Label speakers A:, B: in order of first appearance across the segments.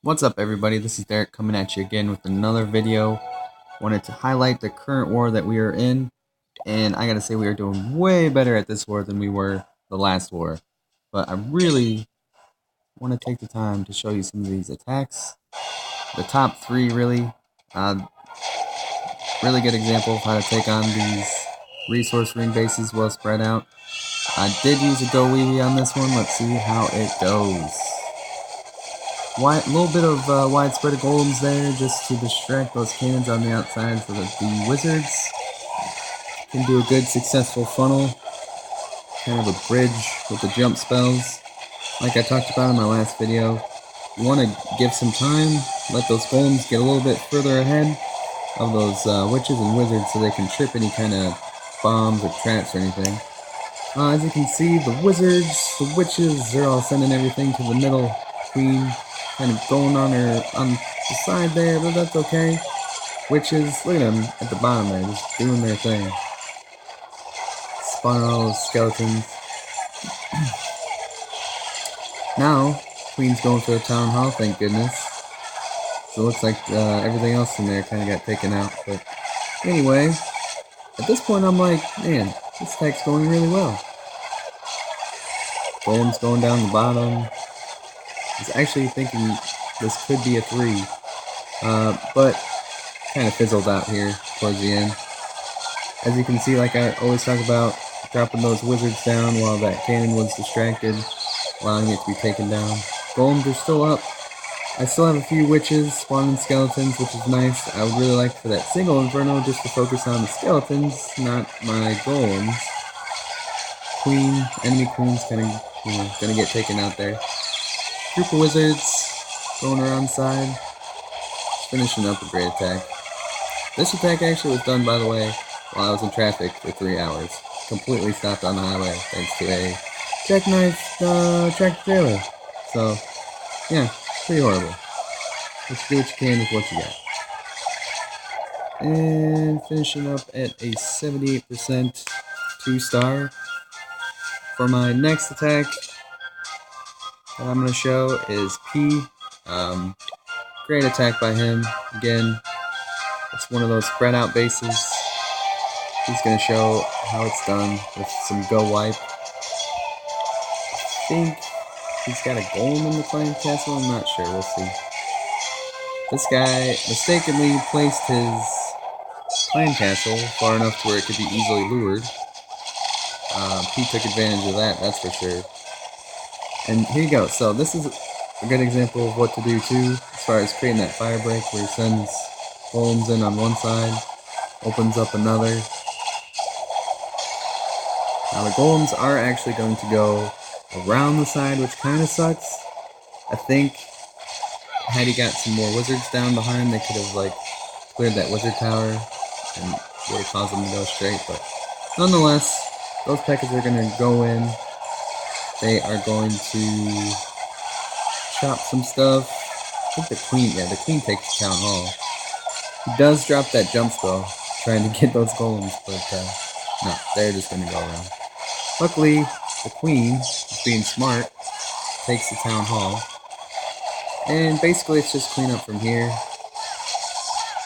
A: What's up, everybody? This is Derek coming at you again with another video. Wanted to highlight the current war that we are in, and I gotta say we are doing way better at this war than we were the last war. But I really want to take the time to show you some of these attacks. The top three uh, really good example of how to take on these resource ring bases well spread out. I did use a go weavy on this one. Let's see how it goes. A little bit of widespread golems there just to distract those cannons on the outside so that the wizards can do a good successful funnel. Kind of a bridge with the jump spells. Like I talked about in my last video, you want to give some time, let those golems get a little bit further ahead of those witches and wizards so they can trip any kind of bombs or traps or anything. As you can see, the wizards, the witches, they're all sending everything to the middle. Queen kind of going on the side there, but that's okay. Witches, look at them at the bottom there, just doing their thing. Spawning all those skeletons. Now, Queen's going for the town hall, thank goodness. So it looks like everything else in there kind of got taken out. But anyway, at this point I'm like, man, this attack's going really well. Golem's going down the bottom. I was actually thinking this could be a 3, but kind of fizzled out here towards the end. As you can see, like I always talk about, dropping those wizards down while that cannon was distracted, allowing it to be taken down. Golems are still up. I still have a few witches spawning skeletons, which is nice. I would really like for that single inferno just to focus on the skeletons, not my golems. Enemy queen's kind of, gonna get taken out there. Group of wizards going around side, finishing up a great attack. This attack actually was done, by the way, while I was in traffic for 3 hours. Completely stopped on the highway thanks to a jackknife tractor trailer. So, yeah, pretty horrible. Let's do what you can with what you got. And finishing up at a 78% 2-star. For my next attack that I'm going to show is P. Great attack by him. Again, it's one of those spread out bases. He's going to show how it's done with some go wipe. I think he's got a golem in the clan castle. I'm not sure. We'll see. This guy mistakenly placed his clan castle far enough to where it could be easily lured. Pete took advantage of that, that's for sure. And here you go. So this is a good example of what to do too, as far as creating that fire break where he sends golems in on one side, opens up another. Now the golems are actually going to go around the side, which kind of sucks. I think had he got some more wizards down behind, they could have cleared that wizard tower and would have caused them to go straight. But nonetheless, those P.E.K.K.A.s are going to go in. They are going to chop some stuff. I think the queen takes the town hall. He does drop that jump spell, trying to get those golems, but no, they're just going to go around. Luckily, the queen, being smart, takes the town hall. And basically it's just clean up from here.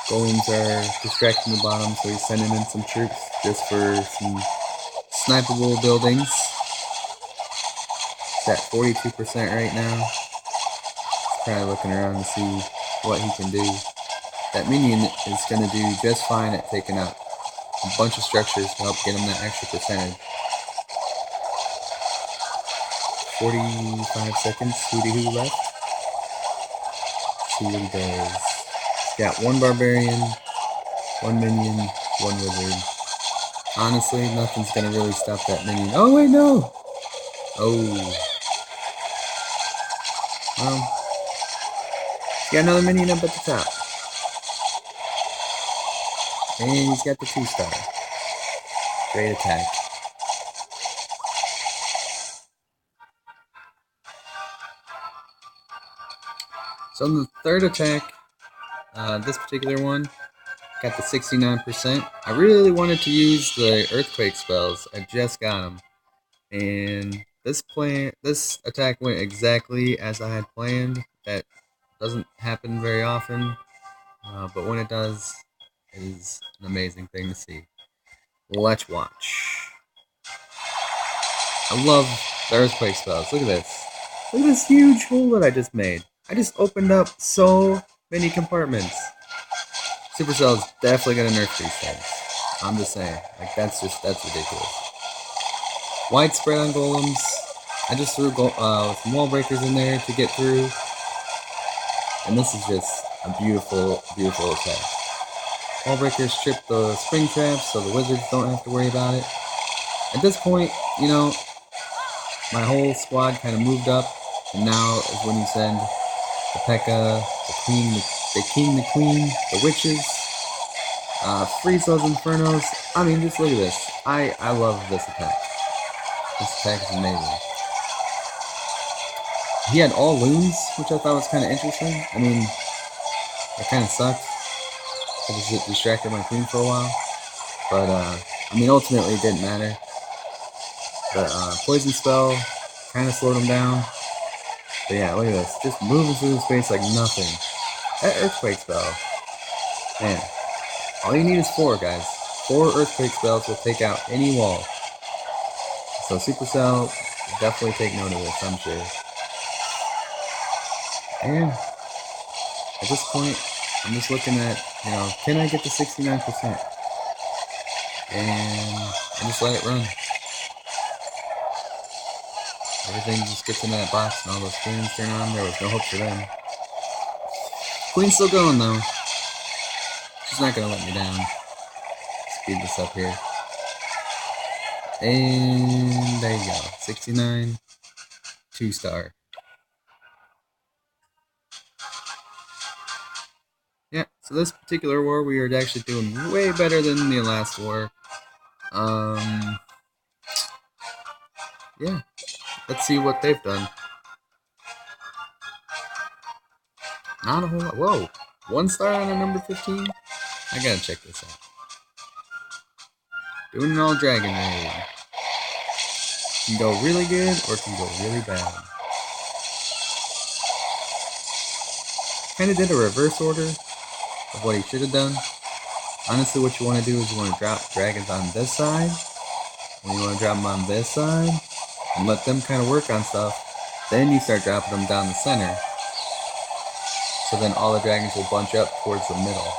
A: Golems are distracting the bottom, so he's sending in some troops just for some snipeable buildings. It's at 42% right now. He's probably looking around to see what he can do. That minion is going to do just fine at taking out a bunch of structures to help get him that extra percentage. 45 seconds, hooty-hoo left. See what he does. He's got one barbarian, one minion, one wizard. Honestly, nothing's gonna really stop that minion. Oh wait, no! Oh. Well, he's got another minion up at the top. And he's got the 2-star. Great attack. So on the third attack, this particular one, got the 69%. I really wanted to use the earthquake spells. I just got them. And this attack went exactly as I had planned. That Doesn't happen very often, but when it does, it is an amazing thing to see. Let's watch. I love the earthquake spells. Look at this. Look at this huge hole that I just made. I just opened up so many compartments. Supercell is definitely gonna nerf these things. I'm just saying. Like, that's ridiculous. Widespread on golems. I just threw some wall breakers in there to get through. And this is just a beautiful, beautiful attack. Wall breakers trip the spring traps so the wizards don't have to worry about it. At this point, you know, my whole squad kind of moved up, and now is when you send the P.E.K.K.A, the Queen, the King, the Queen, the Witches, freeze those Infernos. I mean, just look at this. I love this attack. This attack is amazing. He had all loons, which I thought was kind of interesting. I mean, it kind of sucked. It distracted my queen for a while. But, I mean, ultimately it didn't matter. But, poison spell kind of slowed him down. But yeah, look at this. Just moving through the space like nothing. That earthquake spell. Man, all you need is 4, guys. 4 earthquake spells will take out any wall. So Supercell, definitely take note of this, I'm sure. And at this point, I'm just looking at, you know, can I get to 69%? And I just let it run. Everything just gets in that box and all those queens turn on. There was no hope for them. Queen's still going though. She's not gonna let me down. Speed this up here. And there you go. 69. 2-star. Yeah, so this particular war we are actually doing way better than the last war. Yeah. Let's see what they've done. Not a whole lot. Whoa. 1-star on a number 15? I gotta check this out. Doing an all dragon raid. Can go really good or can go really bad. Kinda did a reverse order of what he should have done. Honestly, what you want to do is you want to drop dragons on this side, and you want to drop them on this side, and let them kind of work on stuff. Then you start dropping them down the center. So then all the dragons will bunch up towards the middle.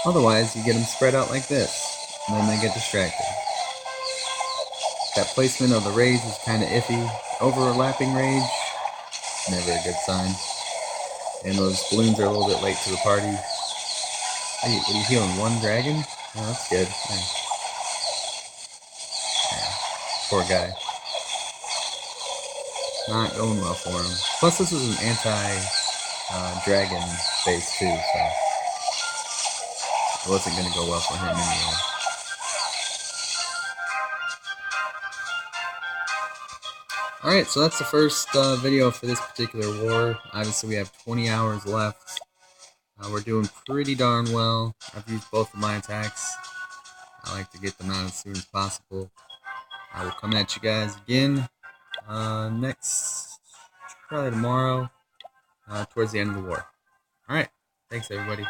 A: Otherwise, you get them spread out like this, and then they get distracted. That placement of the raids is kind of iffy. Overlapping rage, never a good sign. And those balloons are a little bit late to the party. Hey, what are you healing? 1 dragon? Oh, that's good. Yeah. Poor guy. Not going well for him. Plus, this was an anti-dragon base too, so it wasn't going to go well for him anyway. Alright, so that's the first video for this particular war. Obviously, we have 20 hours left. We're doing pretty darn well. I've used both of my attacks. I like to get them out as soon as possible. I will come at you guys again next, probably tomorrow, towards the end of the war. Alright, thanks everybody.